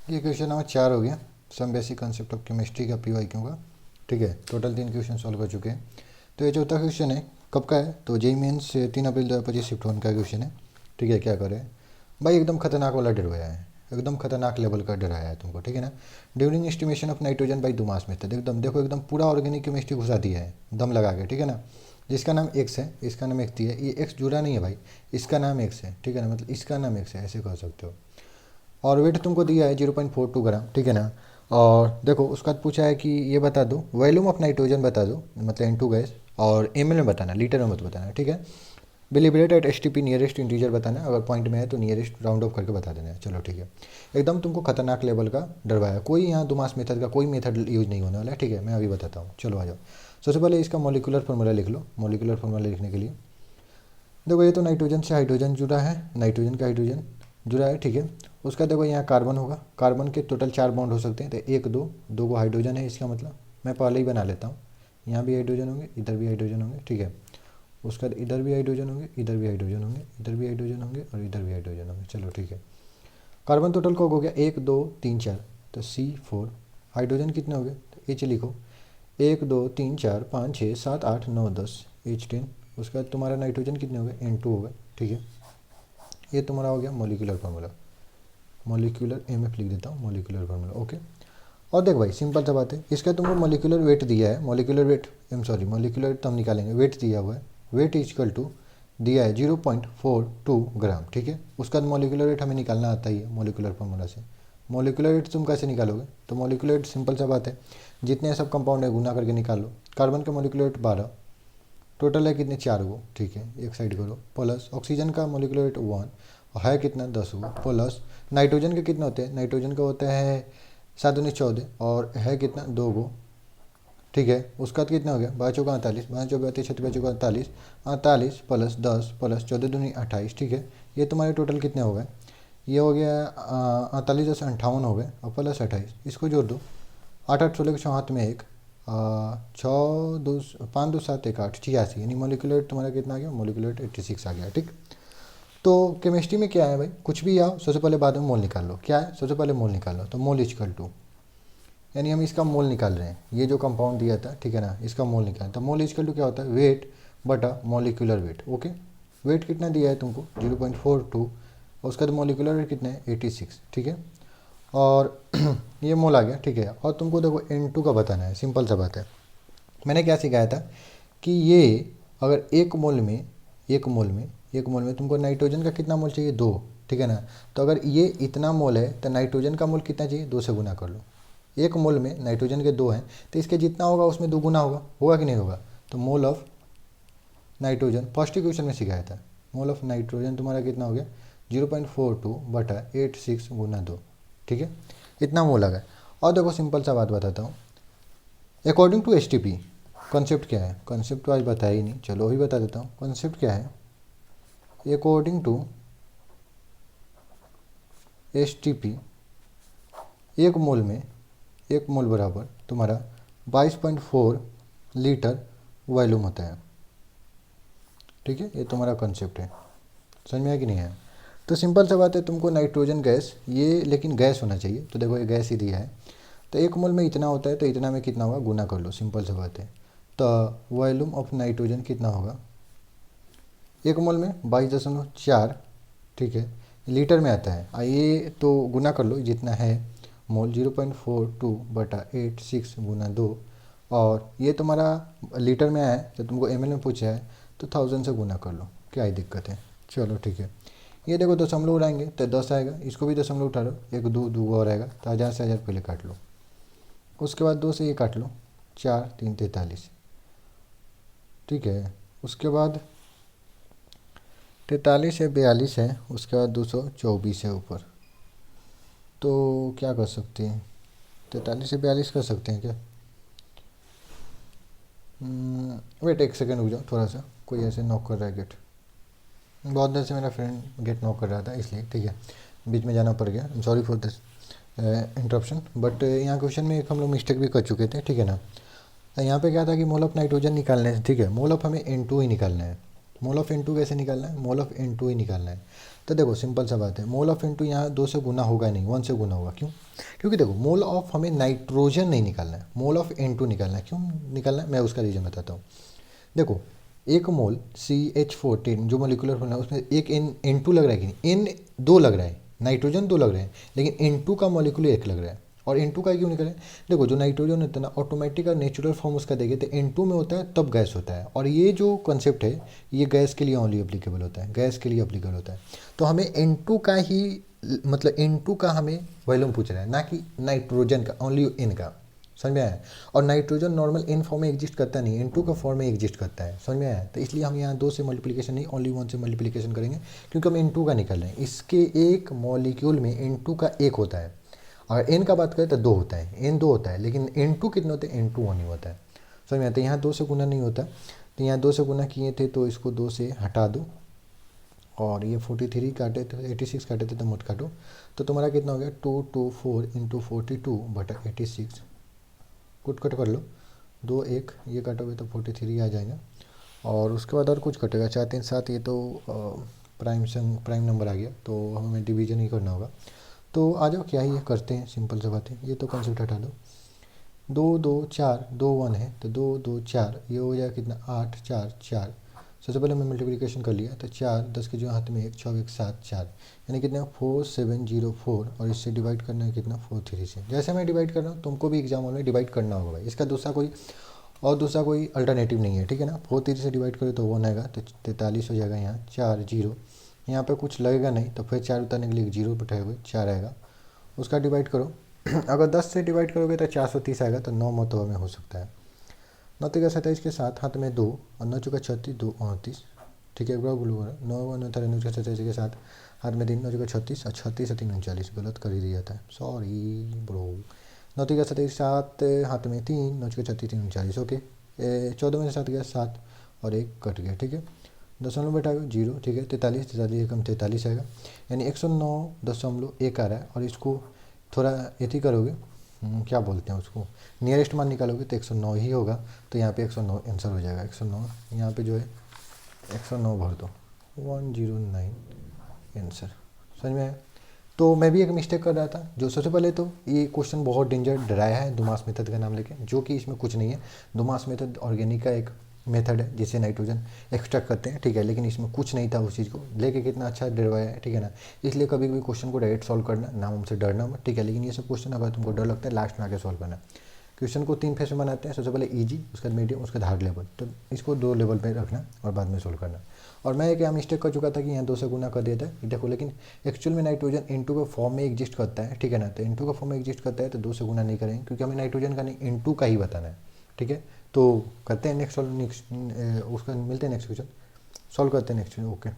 ये question number 4 हो गया, some basic concept of chemistry का पी वाई क्यों का। ठीक है, टोटल 3 क्वेश्चन सॉल्व कर चुके हैं। तो ये चौथा क्वेश्चन है, कब का है? तो जेई मेंस 3 अप्रैल 2025 शिफ्ट 1 का क्वेश्चन है। ठीक है, क्या करें भाई, एकदम खतरनाक वाला डरवाया है, एकदम खतरनाक लेवल का डराया है तुमको। ठीक है ना। During estimation of nitrogen by Dumas method, एकदम देखो एकदम पूरा ऑर्गेनिक केमिस्ट्री घुसा दिया है दम लगा के। ठीक है ना। जिसका नाम एक्स है, इसका नाम एक्स है, ये एक्स जुड़ा नहीं है भाई, इसका नाम एक्स है। ठीक है ना, मतलब इसका नाम एक्स है, ऐसे कह सकते हो। और वेट तुमको दिया है 0.42 ग्राम। ठीक है ना। और देखो उसका बाद पूछा है कि ये बता दो वॉल्यूम ऑफ नाइट्रोजन बता दो, मतलब N2 गैस, और ml में बताना, लीटर में मत बताना। ठीक है। बिलिब्रेट एट STP नियरेस्ट इंटीजर बताना, अगर पॉइंट में है तो नियरेस्ट राउंड ऑफ करके बता देना है। चलो ठीक है। एकदम तुमको खतरनाक लेवल का डरवाया, कोई यहाँ दुमास मेथड का कोई मेथड यूज नहीं होने वाला है। ठीक है, मैं अभी बताता हूँ, चलो आ जाओ। सबसे पहले इसका मॉलिक्यूलर फार्मूला लिख लो। मॉलिक्यूलर फार्मूला लिखने के लिए देखो, ये तो नाइट्रोजन से हाइड्रोजन जुड़ा है, नाइट्रोजन का हाइड्रोजन जुड़ा है। ठीक है। उसका देखो यहाँ कार्बन होगा, कार्बन के टोटल 4 बॉन्ड हो सकते हैं, तो 1 2 2 को हाइड्रोजन है, इसका मतलब मैं पहले ही बना लेता हूँ। यहाँ भी हाइड्रोजन होंगे, इधर भी हाइड्रोजन होंगे। ठीक है। उसका बाद इधर भी हाइड्रोजन होंगे, इधर भी हाइड्रोजन होंगे, इधर भी हाइड्रोजन होंगे, और इधर भी हाइड्रोजन होंगे। चलो ठीक है। कार्बन टोटल का हो गया 1 2 3 4, तो C4। हाइड्रोजन कितने हो गए, तो H लिखो, 1 2 3 4 5 6 7 8 9 10, H10। उसके बाद तुम्हारा नाइट्रोजन कितने हो गए, N2 हो गए। ठीक है। ये तुम्हारा हो गया मॉलिक्यूलर फार्मूला। मॉलिक्यूलर MF लिख देता हूँ, मॉलिक्यूलर फार्मूला। ओके। और देख भाई, सिंपल सा बात है, इसका तुमको मॉलिक्यूलर वेट दिया है, मॉलिक्यूलर वेट मॉलिक्यूलर तो हम निकालेंगे, वेट दिया हुआ है, वेट इजकल टू दिया है 0.42 ग्राम। ठीक है। उसका मॉलिक्यूलर वेट हमें निकालना आता ही है मॉलिक्यूलर फार्मूला से। मॉलिक्यूलर वेट तुम कैसे निकालोगे, तो मॉलिक्यूलर वेट सिंपल सा बात है, जितने सब कंपाउंड है गुना करके निकाल लो। कार्बन का मॉलिक्यूलर वेट 12, टोटल है कितने, 4 गो। ठीक है, एक साइड करो, प्लस ऑक्सीजन का मॉलिक्यूलर वेट 1, और है कितना, 10 गो, प्लस नाइट्रोजन के कितने होते हैं, नाइट्रोजन का होता है 7 19 14, और है कितना, 2 गो। ठीक है। उसका तो कितना हो गया, 12 चौका 48, 12 चौका 36, 36 चौका 48, 48 प्लस 10 प्लस 14 दूनी 28। ठीक है। ये तुम्हारे टोटल कितने हो गए, ये हो गया 48 10 58 हो गए, और प्लस 28, इसको जोड़ दो। 8 8 16 के 6 हाथ में एक, 6 2 5 2 7 1 8 86, यानी मॉलिक्यूलर तुम्हारा कितना आ गया, मॉलिक्यूलर 86 आ गया। ठीक। तो केमिस्ट्री में क्या है भाई, कुछ भी आओ सबसे पहले बाद में मोल निकाल लो। क्या है, सबसे पहले मोल निकाल लो, तो मोल इजकल टू, यानी हम इसका मोल निकाल रहे हैं, ये जो कंपाउंड दिया था। ठीक है ना, इसका मोल निकाल, तो मोल इजकल टू क्या होता है, वेट बटा मॉलिक्यूलर वेट। ओके। वेट कितना दिया है तुमको, 0.42, और उसका तो मॉलिक्यूलर वेट कितना है, 86। ठीक है। और ये मोल आ गया। ठीक है। और तुमको देखो N2 का बताना है, सिंपल सा बात है। मैंने क्या सिखाया था कि ये अगर एक मोल में तुमको नाइट्रोजन का कितना मोल चाहिए, 2। ठीक है ना। तो अगर ये इतना मोल है तो नाइट्रोजन का मोल कितना चाहिए, 2 से गुना कर लो। एक मोल में नाइट्रोजन के 2 हैं, तो इसके जितना होगा उसमें 2 गुना होगा, होगा कि नहीं होगा। तो mole of nitrogen first equation में सिखाया था, मोल ऑफ नाइट्रोजन तुम्हारा कितना हो गया, 0.42 बटा 86 गुना 2। ठीक है। इतना मोल आ गया। और देखो सिंपल सा बात बताता हूँ, अकॉर्डिंग टू STP कॉन्सेप्ट क्या है, कॉन्सेप्ट तो आज बताया ही नहीं, चलो अभी बता देता हूँ कॉन्सेप्ट क्या है। अकॉर्डिंग टू STP एक मोल बराबर तुम्हारा 22.4 लीटर वॉल्यूम होता है। ठीक है, ये तुम्हारा कॉन्सेप्ट है, समझ में आया कि नहीं है। तो सिंपल सा बात है, तुमको नाइट्रोजन गैस, ये लेकिन गैस होना चाहिए, तो देखो ये गैस ही दिया है, तो एक मोल में इतना होता है, तो इतना में कितना होगा, गुना कर लो, सिंपल सा बात है। तो वॉल्यूम ऑफ नाइट्रोजन कितना होगा, एक मोल में 22.4। ठीक है, लीटर में आता है, ये तो गुना कर लो जितना है मोल, 0.42 बटा 86 गुना 2, और ये तुम्हारा लीटर में आया है, तो तुमको ml में पूछा है तो 1000 से गुना कर लो, क्या ही दिक्कत है। चलो ठीक है। ये देखो दशमलव उड़ाएंगे तो 10 आएगा, इसको भी दशमलव उठा लो, एक 2 2 और आएगा, तो 1000 से 1000 पहले काट लो, उसके बाद 2 से ये काट लो, 4 3 43। ठीक है। उसके बाद 43 है, 42 है, उसके बाद 224 है ऊपर, तो क्या कर सकते हैं, 43 से 42 कर सकते हैं क्या। वेट एक सेकंड रुक जाओ थोड़ा सा, कोई ऐसे नॉक कर रहा है गेट, बहुत देर से मेरा फ्रेंड गेट नॉक कर रहा था इसलिए। ठीक है, बीच में जाना पड़ गया, I am sorry for this interruption. But यहाँ क्वेश्चन में एक हम लोग मिस्टेक भी कर चुके थे। ठीक है ना। यहाँ पे क्या था कि मोल ऑफ नाइट्रोजन निकालने है। ठीक है, मोल ऑफ हमें N2 ही निकालना है, मोल ऑफ N2 कैसे निकालना है, मोल ऑफ N2 ही निकालना है। तो देखो सिंपल सा बात है, मोल ऑफ N2 यहाँ 2 से गुना होगा नहीं, 1 से गुना होगा। क्यों? क्योंकि देखो मोल ऑफ हमें नाइट्रोजन नहीं निकालना है, मोल ऑफ N2 निकालना है। क्यों निकालना है, मैं उसका रीजन बताता हूँ। देखो एक मोल CH14 जो मोलिकुलर फॉर्मूला है उसमें एक N2 लग रहा है कि नहीं, N2 लग रहा है, नाइट्रोजन 2 लग रहे हैं, लेकिन N2 का मॉलिक्यूल 1 लग रहा है। और N2 का क्यों निकले? देखो जो नाइट्रोजन होता है ना, ऑटोमेटिक और नेचुरल फॉर्म उसका देखे तो N2 में होता है तब गैस होता है। और ये जो कॉन्सेप्ट है ये गैस के लिए ओनली एप्लीकेबल होता है, गैस के लिए एप्लीकेबल होता है। तो हमें N2 का ही मतलब N2 का हमें वॉल्यूम पूछ रहा है, ना कि नाइट्रोजन का, ओनली N का। समझ में आया? और नाइट्रोजन नॉर्मल इन फॉर्म में एग्जिस्ट करता नहीं, N2 का फॉर्म में एग्जिस्ट करता है। समझ में आया? तो इसलिए हम यहाँ 2 से मल्टीप्लिकेशन नहीं, ओनली 1 से मल्टीप्लिकेशन करेंगे, क्योंकि हम N2 का निकाल रहे हैं। इसके एक मॉलिक्यूल में N2 का 1 होता है। अगर N का बात करें तो 2 होता है, N 2 होता है, लेकिन N2 कितने होते हैं, N2 1 ही होता है। समझ में आता है? यहाँ 2 से गुना नहीं होता, तो यहाँ 2 से गुना किए थे तो इसको 2 से हटा दो, और ये 43 काटे थे, 86 काटे थे तो मत काटो। तो तुम्हारा कितना हो गया, 224 इंटू 42/86, कुट कट कर लो, 2 1 ये काटोगे तो 43 आ जाएगा। और उसके बाद और कुछ कटेगा, 4 3 7, ये तो प्राइम नंबर आ गया, तो हमें डिवीजन ही करना होगा। तो आ जाओ, क्या ही है, करते हैं, सिंपल सा बात है। ये तो कॉन्सेप्ट हटा दो, 2 2 4, 2 1 है तो 2 2 4, ये हो जाएगा कितना, 8 4 4। सबसे पहले मैं मल्टीप्लिकेशन कर लिया तो 4 10 के जो हाथ में 1 6 1 7 4, यानी कितना 4704। और इससे डिवाइड करना है कितना, 43 से। जैसे मैं डिवाइड कर रहा हूँ तुमको भी एग्जाम में डिवाइड करना होगा भाई, इसका दूसरा कोई अल्टरनेटिव नहीं है, ठीक है ना। 43 से डिवाइड करो तो 1 आएगा, तो 43 हो जाएगा। यहाँ 4 0, यहाँ पे कुछ लगेगा नहीं, तो फिर 4 उतारने के लिए 0 बैठाओगे, 4 आएगा। उसका डिवाइड करो अगर 10 से डिवाइड करोगे तो 430 आएगा, तो 9 मतों में हो सकता है। 9 3 27 के साथ हाथ में 2, और 9 4 36, 2 29, ठीक है। एक बार बोलूँगा, 9 9 9 27 के साथ हाथ में 3, 9 4 36, और 36 3 39, गलत कर ही दिया था, सॉरी ब्रो। 9 3 27 7 हाथ में 3, 9 4 36 3 39, ओके। 14 में से 7 गया 7, और 1 कट गया, ठीक है। दशमलव बैठा 0, ठीक है। 43 43 एकम 43 आएगा, यानी 109.1 आ रहा है। और इसको थोड़ा यति करोगे, क्या बोलते हैं उसको, नियरेस्ट मान निकालोगे तो 109 ही होगा। तो यहाँ पे 109 आंसर हो जाएगा, 109 यहाँ पे जो है 109 भर दो, 109 आंसर। समझ में आया? तो मैं भी एक मिस्टेक कर रहा था, जो सबसे पहले तो ये क्वेश्चन बहुत डेंजर डराया है दुमास मेथड का नाम लेके, जो कि इसमें कुछ नहीं है। दुमास मेथड ऑर्गेनिक का एक मेथड है जिससे नाइट्रोजन एक्सट्रैक्ट करते हैं, ठीक है, लेकिन इसमें कुछ नहीं था उस चीज़ को लेके, कितना अच्छा डरवाया है, ठीक है ना। इसलिए कभी भी क्वेश्चन को डायरेक्ट सॉल्व करना, नाम हमसे डरना मत, ठीक है। लेकिन ये सब क्वेश्चन अगर तुमको डर लगता है, लास्ट में आके सॉल्व करना। क्वेश्चन को 3 फेज में बनाते हैं, सबसे पहले ईजी, उसके बाद मीडियम, उसके बाद हार्ड लेवल। तो इसको 2 लेवल पे रखना और बाद में सोल्व करना। और मैं क्या मिस्टेक कर चुका था कि यहाँ 2 से गुना कर दिया था, देखो, लेकिन एक्चुअल में नाइट्रोजन N2 के फॉर्म में एग्जिस्ट करता है, ठीक है ना। तो N2 का फॉर्म में एग्जिस्ट करता है तो 2 से गुना नहीं करेंगे, क्योंकि हमें नाइट्रोजन का नहीं N2 का ही बताना है, ठीक है। तो करते हैं नेक्स्ट उसका, मिलते हैं नेक्स्ट क्वेश्चन, सॉल्व करते हैं नेक्स्ट, ओके।